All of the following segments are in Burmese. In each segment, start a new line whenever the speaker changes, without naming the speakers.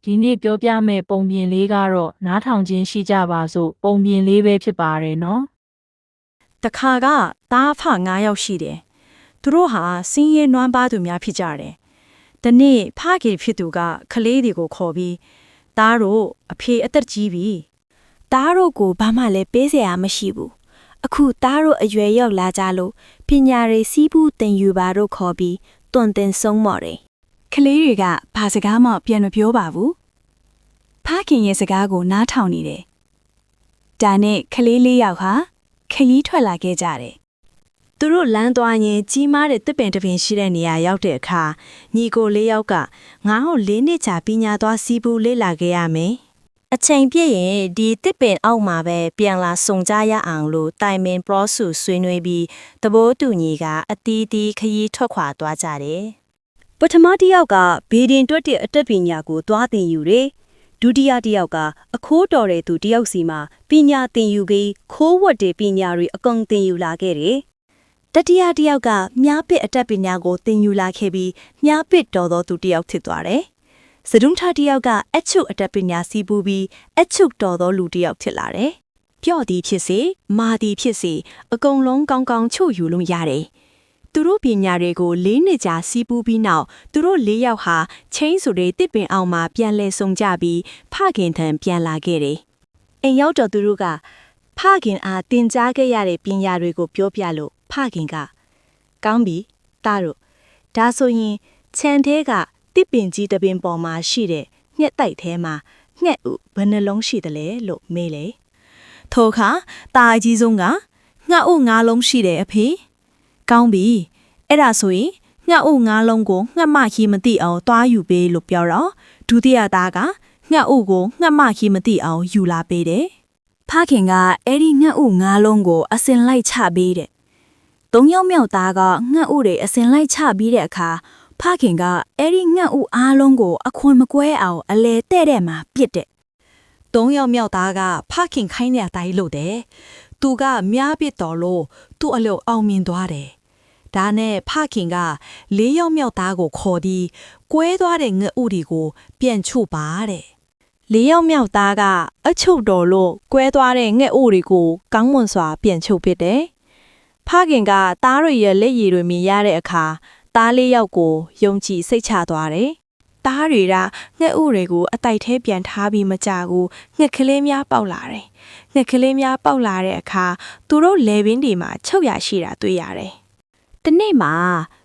ဒီနေ့ပြောပြမယ့်ပုံပြင်လေးကတော့နားထောင်ခြင်းရှိကြပါစို့ပုံပြင်လေးပဲဖြစ်ပါတယ်နော်
တခါကသားဖ9ယောက်ရှိတယ်သူတို့ဟာစင်းရဲနွမ်းပါသူများဖြစ်ကြတယ်ဒီနေ့ဖခင်ဖြစ်သူကကလေးတွေကိုခေါ်ပြီးသားတို့အဖေအသက်ကြီးပြီ
သားတို့ကိုဘာမှလည်းပေးเสียရမရှိဘူးအခုသားတို့အရွယ်ရောက်လာကြလို့ပညာရေးစီးပူးသင်ယူပါတို့ခေါ်ပြီးတွန်တင်ဆုံးမော်တယ်
ကလေးတွေကဘာစကားမှပြန်မပြောပါဘူးဖခင်ရဲ့စကားကိုနားထောင်နေတယ်ဒါနဲ့ကလေး4ယောက်ဟာခရီးထွက်လာခဲ့ကြတယ်သူတို့လမ်းသွားရင်ကြီးမားတဲ့တစ်ပင်တစ်ပင်ရှိတဲ့နေရာရောက်တဲ့အခါညီကို4ယောက်ကငါ့ကို4နှစ်ကြာပညာသွားစီးပူးလေ့လာခဲ့ရမယ်
အချိန်ပြည့်ရင်ဒီတစ်ပင်အောက်မှာပဲပြန်လာစုံကြရအောင်လို့တိုင်မင်ပရောစုဆွေးနွေးပြီးတဘိုးတူညီကအတီးတီးခရီးထွက်ခွာသွားကြတယ်
ပထမတစ်ယောက်ကဘေဒင်တွက်တဲ့အတတ်ပညာကိုသွားသင်ယူတယ်ဒုတိယတစ်ယောက်ကအခိုးတော်တဲ့သူတစ်ယောက်စီမှာပညာသင်ယူပြီးခိုးဝတ်တဲ့ပညာတွေအကုန်သင်ယူလာခဲ့တယ်တတိယတစ်ယောက်ကမြားပစ်အတတ်ပညာကိုသင်ယူလာခဲ့ပြီးမြားပစ်တော်သောသူတစ်ယောက်ဖြစ်သွားတယ်စဒုံထတစ်ယောက်ကအချုပ်အတတ်ပညာစီးပူးပြီးအချုပ်တော်သောလူတစ်ယောက်ဖြစ်လာတယ်ပြော့သည်ဖြစ်စေမာသည်ဖြစ်စေအကုန်လုံးကောင်းကောင်းချုပ်ယူလို့ရတယ်သူတို့ပညာတွေကို4နှစ်ကြာစီးပူးပြီးနောက်သူတို့4ယောက်ဟာချင်းဆိုတဲ့တစ်ပင်အောင်မှာပြန်လဲဆုံကြပြီးဖခင်ထံပြန်လာခဲ့တယ်။အိမ်ရောက်တော့သူတို့ကဖခင်အားတင်ကြားခဲ့ရတဲ့ပညာတွေကိုပြောပြလို့ဖခင်ကကောင်းပြီတားတို့ဒါဆိုရင်ခြံထဲကတစ်ပင်ကြီးတစ်ပင်ပေါ်မှာရှိတဲ့ငှက်တိုက်ထဲမှာငှက်ဥဘယ်နှလုံးရှိသလဲလို့မေးလေ။ထိုအခါတာအကြီးဆုံးကငှက်ဥ9လုံးရှိတယ်အဖေကောင်းပြီအဲ့ဒါဆိုရင်ငှက်ဥ9လုံးကိုငှက်မခီးမသိအောင်တွားယူပေးလို့ပြောတော့ဒုတိယသားကငှက်ဥကိုငှက်မခီးမသိအောင်ယူလာပေးတယ်ဖခင်ကအဲ့ဒီငှက်ဥ9လုံးကိုအစင်လိုက်ချပေးတယ်3ယောက်မြောက်သားကငှက်ဥတွေအစင်လိုက်ချပြီးတဲ့အခါဖခင်ကအဲ့ဒီငှက်ဥအားလုံးကိုအခွန်မကွဲအောင်အလဲတဲ့တဲ့မှာပြစ်တယ်3ယောက်မြောက်သားကဖခင်ခိုင်းတဲ့အတိုင်းလုပ်တယ်သူကမြားပစ်တော်လို့သူ့အလုပ်အောင်မြင်သွားတယ်ဒါနဲ့ဖခင်က4ယောက်မြောက်သားကိုခေါ်ပြီးကွဲသွားတဲ့ငှက်ဥတွေကိုပြန်ချုပ်ပါတဲ့4ယောက်မြောက်သားကအချုပ်တော်လို့ကွဲသွားတဲ့ငှက်ဥတွေကိုကောင်းမွန်စွာပြန်ချုပ်ပစ်တယ်ဖခင်ကသားတွေရဲ့လက်ရည်တွေမြင်ရတဲ့အခါသား4ယောက်ကိုယုံကြည်စိတ်ချသွားတယ်သားတွေကငှက်ဥတွေကိုအတိုက်ထဲပြန်ထားပြီးမကြဘူးငှက်ကလေးများပေါက်လာတယ်ငှက်ကလေးများပေါက်လာတဲ့အခါသူတို့လေပင်တွေမှာချုပ်ရရှိတာတွေ့ရတယ်တနေ့မှာ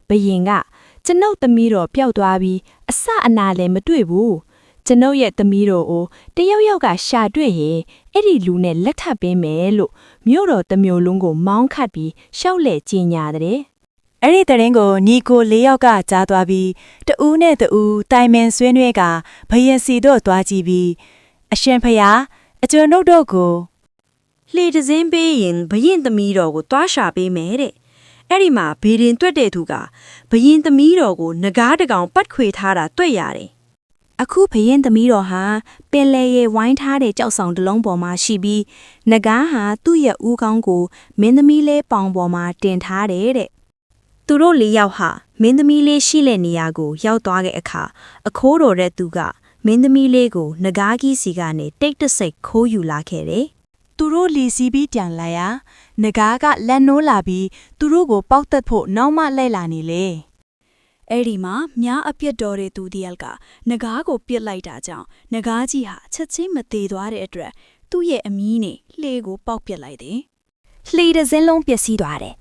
ဘယင်ကကျွန်ုပ်သမီးတော်ပျောက်သွားပြီးအစအနာလည်းမတွေ့ဘူးကျွန်ုပ်ရဲ့သမီးတော်ကိုတယောက်ယောက်ကရှာတွေ့ရင်အဲ့ဒီလူနဲ့လက်ထပ်ပေးမယ်လို့မြို့တော်တစ်မြို့လုံးကိုမောင်းခတ်ပြီးရှောက်လဲကြီးညာတဲ့အဲ့ဒီတရင်ကိုညီကို4ယောက်ကကြားသွားပြီးတူးနဲ့တူးတိုင်မင်ဆွေးနွေးကဘယင်စီတို့သွားကြည့်ပြီးအရှင်ဖျားအကျွန်ုပ်တို့ကိုလှေတစင်းပေးရင်ဘယင်သမီးတော်ကိုတွားရှာပေးမယ်တဲ့အဲ့ဒီမှာဘေဒင်တွက်တဲ့သူကဘယင်သမီးတော်ကိုငကားတကောင်ပတ်ခွေထားတာတွေ့ရတယ်အခုဘယင်သမီးတော်ဟာပင်လေရေဝိုင်းထားတဲ့ကြောက်ဆောင်တစ်လုံးပေါ်မှာရှိပြီးငကားဟာသူ့ရဲ့ဦးခေါင်းကိုမင်းသမီးလေးပေါင်ပေါ်မှာတင်ထားတယ်တဲ့သူတို့4ယောက်ဟာမင်းသမီးလေးရှိတဲ့နေရာကိုရောက်သွားတဲ့အခါအခိုးတော်တဲ့သူကမင်းသမီးလေးကိုငကားကြီးစီကနေတိတ်တဆိတ်ခိုးယူလာခဲ့တယ်သူတို့လီစီပြီးပြန်လာရာငကားကလက်နိုးလာပြီးသူတို့ကိုပေါက်တက်ဖို့နောက်မှလိုက်လာနေလေအဲ့ဒီမှာမြားအပြစ်တော်တဲ့သူတယောက်ကငကားကိုပြစ်လိုက်တာကြောင့်ငကားကြီးဟာချက်ချင်းမသေးသွားတဲ့အတွက်သူ့ရဲ့အမီးနဲ့လှေကိုပေါက်ပြစ်လိုက်တယ်လှေတစ်စင်းလုံးပျက်စီးသွားတယ်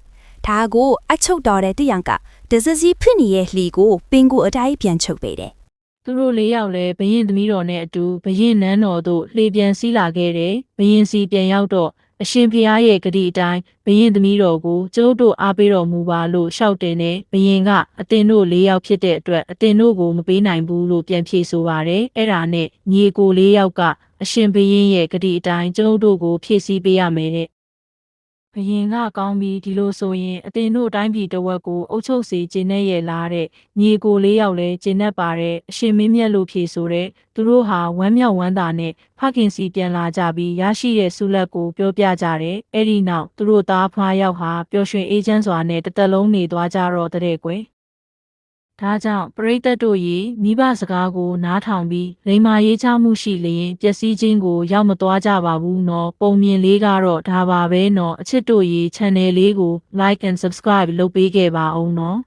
ဒါကိုအချုပ်တော်တဲ့တယောက်ကဒဇစီဖြစ်နေတဲ့လှေကိုပင်ကိုအတိုင်းပြန်ချုပ်ပေးတယ်
သူတို့4ယောက်လည်းဘယင်သမီးတော်နဲ့အတူဘယင်နန်းတော်သို့လှေပြန်စီးလာခဲ့တယ်ဘယင်စီပြန်ရောက်တော့အရှင်ဖျားရဲ့ဂတိအတိုင်းဘယင်သမီးတော်ကိုကျုပ်တို့အားပေးတော်မူပါလို့ရှောက်တယ်နဲ့ဘယင်ကအတင်တို့4ယောက်ဖြစ်တဲ့အတွက်အတင်တို့ကိုမပေးနိုင်ဘူးလို့ပြန်ဖြေဆိုပါတယ်အဲ့ဒါနဲ့ညီကို4ယောက်ကအရှင်ဘယင်ရဲ့ဂတိအတိုင်းကျုပ်တို့ကိုဖြည့်ဆည်းပေးရမယ်တဲ့ဘယင်ကကောင်းပြီးဒီလိုဆိုရင်အတင်တို့အတိုင်းပြည်တဝက်ကိုအုပ်ချုပ်စီကျင်းနဲ့ရဲ့လားတဲ့ညီကို4ယောက်လည်းကျင်းနဲ့ပါတဲ့အရှင်မင်းမြတ်လို့ဖြေဆိုတဲ့သူတို့ဟာဝမ်းမြောက်ဝမ်းသာနဲ့ဖခင်စီပြန်လာကြပြီးရရှိတဲ့ဆုလက်ကိုပြောပြကြတယ်အဲ့ဒီနောက်သူတို့သားဖွားယောက်ဟာပျော်ရွှင်အေးချမ်းစွာနဲ့တစ်သက်လုံးနေသွားကြတော့တဲ့ကွယ် ဒါကြောင့်ပရိသတ်တို့ရေမိဘစကားကိုနားထောင်ပြီးလိမ္မာရေးချမှုရှိလျင်ပျက်စီးခြင်းကိုရောက်မသွားကြပါဘူးနော်ပုံမြင်လေးကတော့ဒါပါပဲနော်အချစ်တို့ရေ channel လေးကို like and subscribe လုပ်ပေးခဲ့ပါအောင်နော်